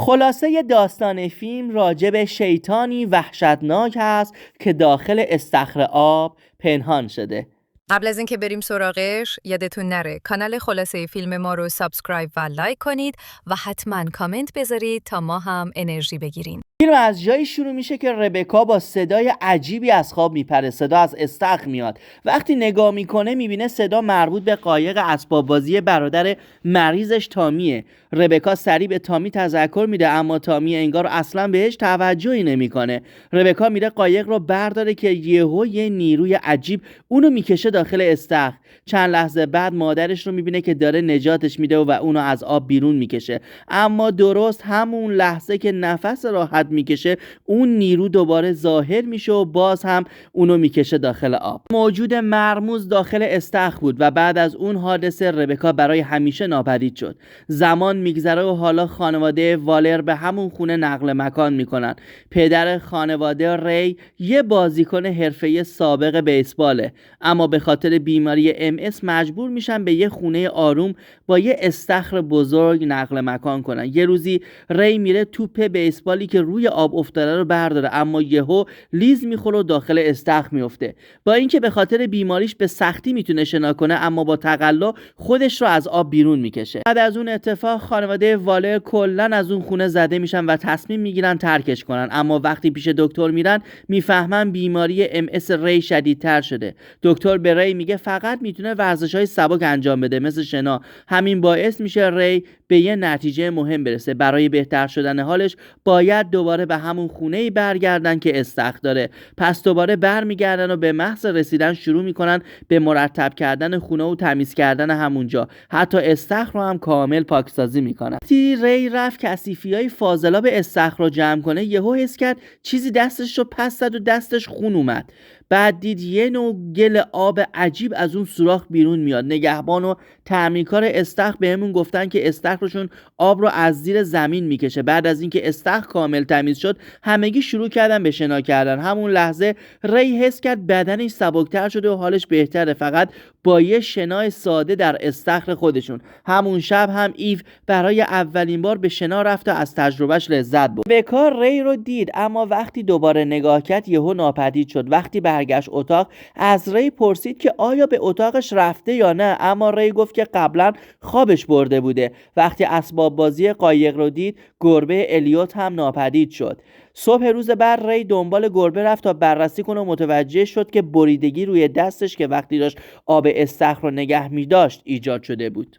خلاصه داستان فیلم راجع به شیطانی وحشتناک است که داخل استخر آب پنهان شده. قبل از اینکه بریم سراغش یادتون نره کانال خلاصه فیلم ما رو سابسکرایب و لایک کنید و حتما کامنت بذارید تا ما هم انرژی بگیریم. فیلم از جایی شروع میشه که ربکا با صدای عجیبی از خواب میپره. صدا از استخر میاد. وقتی نگاه میکنه میبینه صدا مربوط به قایق اسباب بازی برادر مریضش تامیه. ربکا سریع به تامی تذکر میده اما تامی انگار اصلا بهش توجهی نمیکنه. ربکا میره قایق رو برداره که یهو یه نیروی عجیب اونو میکشه داخل استخر. چند لحظه بعد مادرش رو میبینه که داره نجاتش میده و اونو از آب بیرون میکشه. اما درست همون لحظه که نفس راحت میکشه اون نیرو دوباره ظاهر میشه و باز هم اونو میکشه داخل آب. موجود مرموز داخل استخر بود و بعد از اون حادثه ربکا برای همیشه ناپدید شد. زمان میگذره و حالا خانواده والر به همون خونه نقل مکان میکنن. پدر خانواده ری یه بازیکن حرفه‌ای سابق بیسباله اما به خاطر بیماری MS مجبور میشن به یه خونه آروم با یه استخر بزرگ نقل مکان کنن. یه روزی ری میره توپ بیسبالی که روی آب افتاده رو برداره اما یهو لیز میخوره و داخل استخر میفته. با اینکه به خاطر بیماریش به سختی میتونه شنا کنه اما با تقلا خودش رو از آب بیرون میکشه. بعد از اون اتفاق خانواده والر کلا از اون خونه زده میشن و تصمیم میگیرن ترکش کنن اما وقتی پیش دکتر میرن میفهمن بیماری MS ری شدیدتر شده. دکتر به ری میگه فقط میتونه ورزش‌های سبک انجام بده مثل شنا. همین باعث میشه ری به یه نتیجه مهم برسه. برای بهتر شدن حالش باید دوباره به همون خونه‌ای برگردن که استخر داره. پس دوباره برمیگردن و به محض رسیدن شروع میکنن به مرتب کردن خونه و تمیز کردن همونجا. حتی استخر رو هم کامل پاکسازی میکنن. ری رفت کثیفی‌های فاضلاب استخر رو جمع کنه یهو حس کرد چیزی دستش رو پس زد و دستش خون اومد. بعد دید یه نوع گل آب عجیب از اون سوراخ بیرون میاد. نگهبان و تعمیرکار استخر بهمون گفتن که استخرشون آب رو از زیر زمین میکشه. بعد از اینکه استخر کامل تمیز شد همگی شروع کردن به شنا کردن. همون لحظه ری حس کرد بدنش سبکتر شده و حالش بهتره فقط با یه شنای ساده در استخر خودشون. همون شب هم ایو برای اولین بار به شنا رفت و از تجربهش لذت برد. بکار ری رو دید اما وقتی دوباره نگاه کرد یهو ناپدید شد. وقتی برگشت اتاق از ری پرسید که آیا به اتاقش رفته یا نه اما ری گفت که قبلا خوابش برده بوده. وقتی اسباب بازی قایق رو دید گربه الیوت هم ناپدید شد. صبح روز بعد ری دنبال گربه رفت تا بررسی کنه و متوجه شد که بریدگی روی دستش که وقتی داشت آب استخر رو نگه می داشت ایجاد شده بود.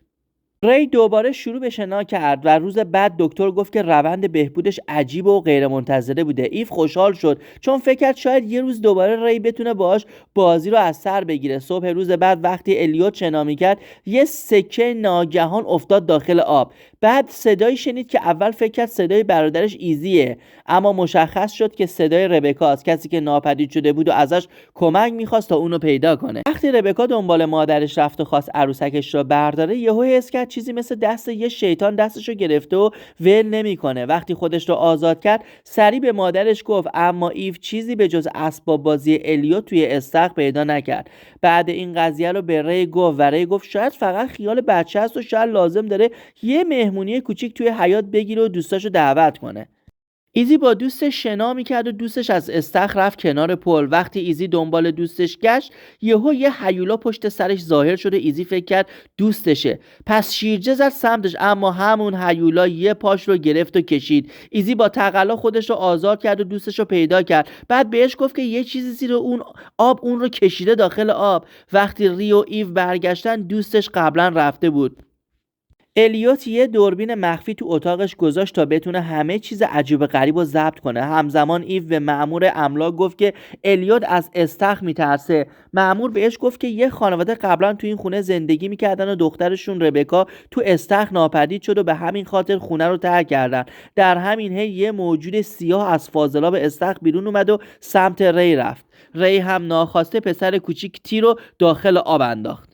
ری دوباره شروع به شنا کرد و روز بعد دکتر گفت که روند بهبودش عجیب و غیرمنتظره بوده. ایو خوشحال شد چون فکر کرد شاید یه روز دوباره ری بتونه باهاش بازی رو از سر بگیره. صبح روز بعد وقتی الیوت شنا می‌کرد یه سکه ناگهان افتاد داخل آب. بعد صدایی شنید که اول فکر کرد صدای برادرش ایزیه اما مشخص شد که صدای ربکاست، کسی که ناپدید شده بود و ازش کمک می‌خواست تا اونو پیدا کنه. وقتی ربکا دنبال مادرش رفت و خواست عروسکش رو برداره یهو حس کرد چیزی مثل دست یه شیطان دستشو گرفته و ول نمیکنه. وقتی خودش رو آزاد کرد سریع به مادرش گفت اما ایو چیزی به جز اسباب بازی الیوت توی استخر پیدا نکرد. بعد این قضیه رو به ری گفت و ری گفت شاید فقط خیال بچه است و شاید لازم داره یه مهمونی کوچیک توی حیاط بگیره و دوستاشو دعوت کنه. ایزی با دوستش شنا میکرد و دوستش از استخر رفت کنار پل. وقتی ایزی دنبال دوستش گشت یهو یه هیولا پشت سرش ظاهر شده. ایزی فکر کرد دوستشه پس شیرجه زد سمتش اما همون هیولا یه پاش رو گرفت و کشید. ایزی با تقلا خودش رو آزاد کرد و دوستش رو پیدا کرد. بعد بهش گفت که یه چیزی زیر اون آب اون رو کشیده داخل آب. وقتی ری و ایو برگشتن دوستش قبلا رفته بود. الیوت یه دوربین مخفی تو اتاقش گذاشت تا بتونه همه چیز عجیب غریب رو ضبط کنه. همزمان ایو به مأمور املاک گفت که الیوت از استخر میترسه. مأمور بهش گفت که یه خانواده قبلا تو این خونه زندگی میکردن و دخترشون ربکا تو استخر ناپدید شد و به همین خاطر خونه رو ترک کردن. در همین حین یه موجود سیاه از فاضلاب استخر بیرون اومد و سمت ری رفت. ری هم ناخواسته پسر کوچیک تی رو داخل آب انداخت.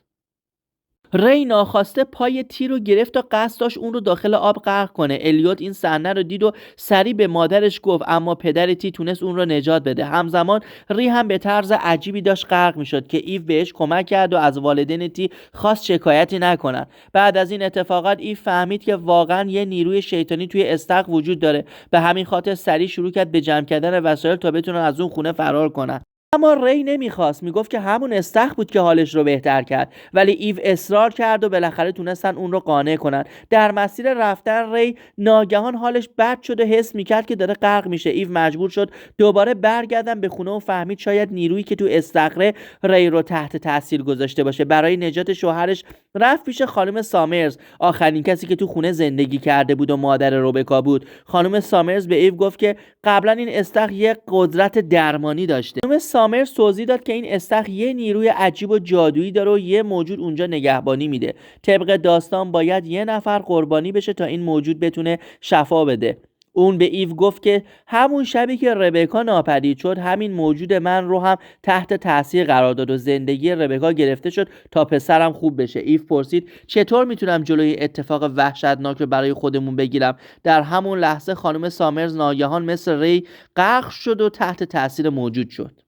ری ناخواسته پای تی رو گرفت و قصد داشت اون رو داخل آب غرق کنه. الیوت این صحنه رو دید و سریع به مادرش گفت، اما پدر تی تونست اون رو نجات بده. همزمان ری هم به طرز عجیبی داشت غرق میشد که ایو بهش کمک کرد و از والدین تی خواست شکایتی نکنن. بعد از این اتفاقات ایو فهمید که واقعا یه نیروی شیطانی توی استخر وجود داره. به همین خاطر سریع شروع کرد به جمع کردن وسایل تا بتونن از اون خونه فرار کنن. اما ری نمیخواست، میگفت که همون استخر بود که حالش رو بهتر کرد. ولی ایو اصرار کرد و بالاخره تونستن اون رو قانع کنن. در مسیر رفتن ری ناگهان حالش بد شد و حس میکرد که داره غرق میشه. ایو مجبور شد دوباره برگردن به خونه و فهمید شاید نیرویی که تو استخره ری رو تحت تاثیر گذاشته باشه. برای نجات شوهرش رفت پیش خانم سامرز، آخرین کسی که تو خونه زندگی کرده بود و مادر ربکا بود. خانم سامرز به ایو گفت که قبلا این استخر یه قدرت درمانی داشته. خانم سامرز توضیح داد که این استخر یه نیروی عجیب و جادویی داره و یه موجود اونجا نگهبانی میده. طبق داستان باید یه نفر قربانی بشه تا این موجود بتونه شفا بده. اون به ایو گفت که همون شبی که ربکا ناپدید شد همین موجود من رو هم تحت تاثیر قرار داد و زندگی ربکا گرفته شد تا پسرم خوب بشه. ایو پرسید چطور میتونم جلوی اتفاق وحشتناک رو برای خودمون بگیرم. در همون لحظه خانم سامرز ناگهان مثل ری غرق شد و تحت تاثیر موجود شد.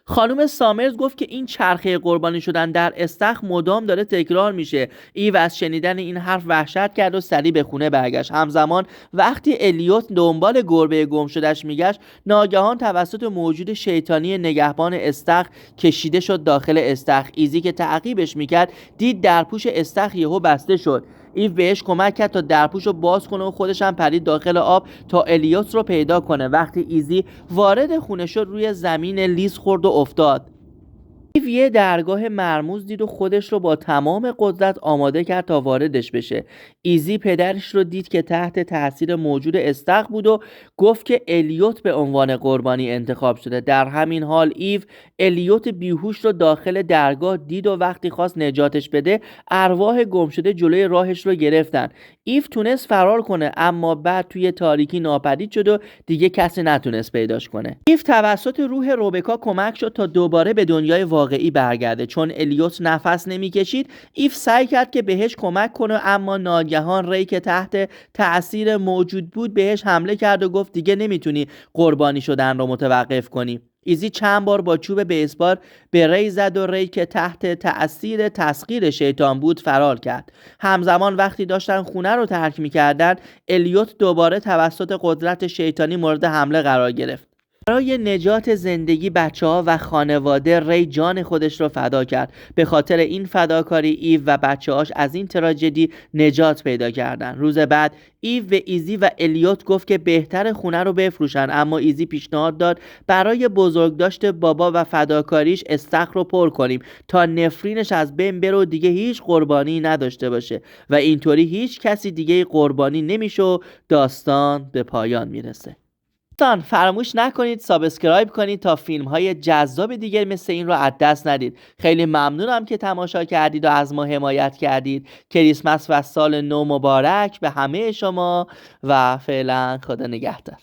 خانم سامرز گفت که این چرخه قربانی شدن در استخر مدام داره تکرار میشه. ایو از شنیدن این حرف وحشت کرد و سریع به خونه برگشت. همزمان وقتی الیوت دنبال گربه گم شدهش میگشت ناگهان توسط موجود شیطانی نگهبان استخر کشیده شد داخل استخر. ایزی که تعقیبش میکرد دید درپوش استخر یهو بسته شد. ایو بهش کمک کرد تا درپوشو باز کنه و خودش هم پرید داخل آب تا الیوت رو پیدا کنه. وقتی ایزی وارد خونه شد روی زمین لیز خورد و افتاد. ایو یه درگاه مرموز دید و خودش رو با تمام قدرت آماده کرد تا واردش بشه. ایزی پدرش رو دید که تحت تاثیر موجود استخر بود و گفت که الیوت به عنوان قربانی انتخاب شده. در همین حال ایو الیوت بیهوش رو داخل درگاه دید و وقتی خواست نجاتش بده ارواح گمشده جلوی راهش رو گرفتن. ایو تونست فرار کنه اما بعد توی تاریکی ناپدید شد و دیگه کسی نتونست پیداش کنه. ایو توسط روح ربکا کمک شد تا دوباره به دنیای واقعی برگرده. چون الیوت نفس نمیکشید ایو سعی کرد که بهش کمک کنه اما ناگهان ری که تحت تأثیر موجود بود بهش حمله کرد و گفت دیگه نمیتونی قربانی شدن رو متوقف کنی. ایزی چند بار با چوب بیسبال به ری زد و ری که تحت تأثیر تسخیر شیطان بود فرار کرد. همزمان وقتی داشتن خونه رو ترک میکردن الیوت دوباره توسط قدرت شیطانی مورد حمله قرار گرفت. برای نجات زندگی بچه‌ها و خانواده ری جان خودش رو فدا کرد. به خاطر این فداکاری ایو و بچه‌هاش از این تراژدی نجات پیدا کردن. روز بعد ایو به ایزی و الیوت گفت که بهتر خونه رو بفروشن اما ایزی پیشنهاد داد برای بزرگداشت بابا و فداکاریش استخر رو پر کنیم تا نفرینش از بین بره و دیگه هیچ قربانی نداشته باشه و اینطوری هیچ کسی دیگه قربانی نمیشه و داستان به پایان میرسه. دوستان فراموش نکنید سابسکرایب کنید تا فیلم های جذاب دیگر مثل این رو از دست ندید. خیلی ممنونم که تماشا کردید و از ما حمایت کردید. کریسمس و سال نو مبارک به همه شما و فعلا خدا نگهدار.